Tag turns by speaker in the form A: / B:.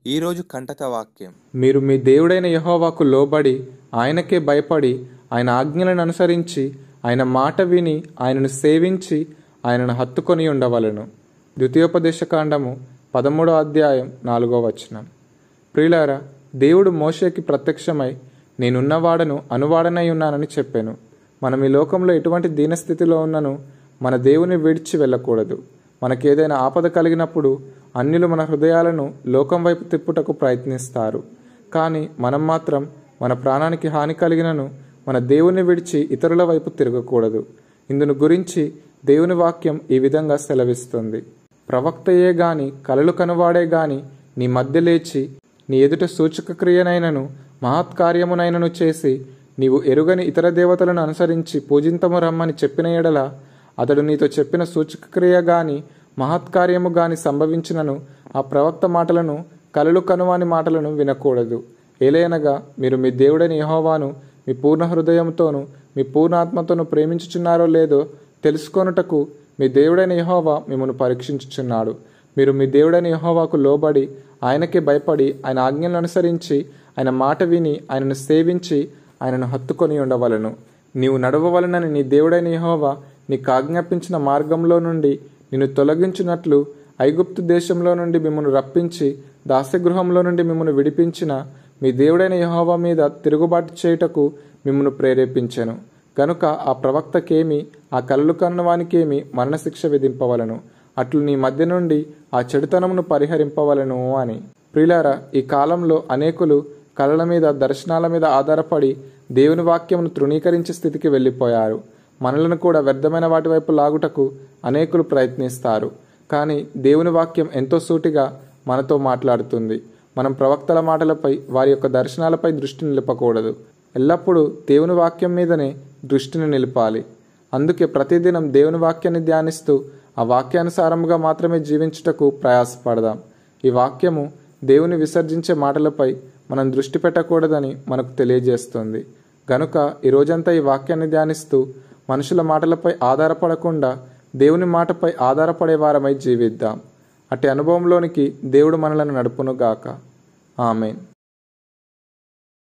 A: ఈరోజు కంటక వాక్యం.
B: మీరు మీ దేవుడైన యెహోవాకు లోబడి ఆయనకే భయపడి ఆయన ఆజ్ఞలను అనుసరించి ఆయన మాట విని ఆయనను సేవించి ఆయనను హత్తుకొని ఉండవలెను. ద్వితీయోపదేశకాండము 13వ అధ్యాయం 4వ వచనం. ప్రియులారా, దేవుడు మోషేకి ప్రత్యక్షమై నేనున్నవాడను అనువాడనై ఉన్నానని చెప్పాను. మనం ఈ లోకంలో ఎటువంటి దీనస్థితిలో ఉన్నను మన దేవుని విడిచి వెళ్ళకూడదు. మనకేదైనా ఆపద కలిగినప్పుడు అన్యులు మన హృదయాలను లోకం వైపు తిప్పుటకు ప్రయత్నిస్తారు. కానీ మనం మాత్రం మన ప్రాణానికి హాని కలిగినను మన దేవుని విడిచి ఇతరుల వైపు తిరగకూడదు. ఇందును గురించి దేవుని వాక్యం ఈ విధంగా సెలవిస్తుంది. ప్రవక్తయే గాని కలలు కనువాడే గాని నీ మధ్య లేచి నీ ఎదుట సూచక క్రియనైనను మహత్కార్యమునైనను చేసి నీవు ఎరుగని ఇతర దేవతలను అనుసరించి పూజింతము రమ్మని చెప్పిన ఎడల అతడు నీతో చెప్పిన సూచక క్రియ గాని మహత్కార్యము గాని సంభవించినను ఆ ప్రవక్త మాటలను కలలు కనువాని మాటలను వినకూడదు. ఏలయనగా మీరు మీ దేవుడైన యెహోవాను మీ పూర్ణ హృదయంతోనూ మీ పూర్ణ ఆత్మతోనూ ప్రేమించుచున్నారో లేదో తెలుసుకొనుటకు మీ దేవుడైన యెహోవా మిమ్మల్ని పరీక్షించుచున్నాడు. మీరు మీ దేవుడైన యెహోవాకు లోబడి ఆయనకే భయపడి ఆయన ఆజ్ఞలను అనుసరించి ఆయన మాట విని ఆయనను సేవించి ఆయనను హత్తుకొని ఉండవలను. నీవు నడవవలనని నీ దేవుడైన యెహోవా నీకు ఆజ్ఞాపించిన మార్గంలో నుండి నిన్ను తొలగించినట్లు ఐగుప్తు దేశంలో నుండి మిమ్మల్ని రప్పించి దాస్యగృహంలో నుండి మిమ్మల్ని విడిపించిన మీ దేవుడైన యెహోవా మీద తిరుగుబాటు చేయుటకు మిమ్మల్ని ప్రేరేపించెను గనుక ఆ ప్రవక్తకేమి ఆ కలలు కన్నవానికేమి మరణశిక్ష విధింపవలను. అట్లు నీ మధ్య నుండి ఆ చెడుతనమును పరిహరింపవలను అని. ప్రియులారా, ఈ కాలంలో అనేకులు కలల మీద దర్శనాల మీద ఆధారపడి దేవుని వాక్యమును తృణీకరించే స్థితికి వెళ్ళిపోయారు. మనలను కూడా వ్యర్థమైన వాటి వైపు లాగుటకు అనేకులు ప్రయత్నిస్తారు. కానీ దేవుని వాక్యం ఎంతో సూటిగా మనతో మాట్లాడుతుంది. మనం ప్రవక్తల మాటలపై వారి యొక్క దర్శనాలపై దృష్టి నిలపకూడదు. ఎల్లప్పుడూ దేవుని వాక్యం మీదనే దృష్టిని నిలపాలి. అందుకే ప్రతిదినం దేవుని వాక్యాన్ని ధ్యానిస్తూ ఆ వాక్యానుసారముగా మాత్రమే జీవించుటకు ప్రయాసపడదాం. ఈ వాక్యము దేవుని విసర్జించే మాటలపై మనం దృష్టి పెట్టకూడదని మనకు తెలియజేస్తుంది. గనుక ఈ రోజంతా ఈ వాక్యాన్ని ధ్యానిస్తూ మనుషుల మాటలపై ఆధారపడకుండా దేవుని మాటపై ఆధారపడే వారమై జీవిద్దాం. అట్టి అనుభవంలోనికి దేవుడు మనలను నడుపునుగాక. ఆమేన్.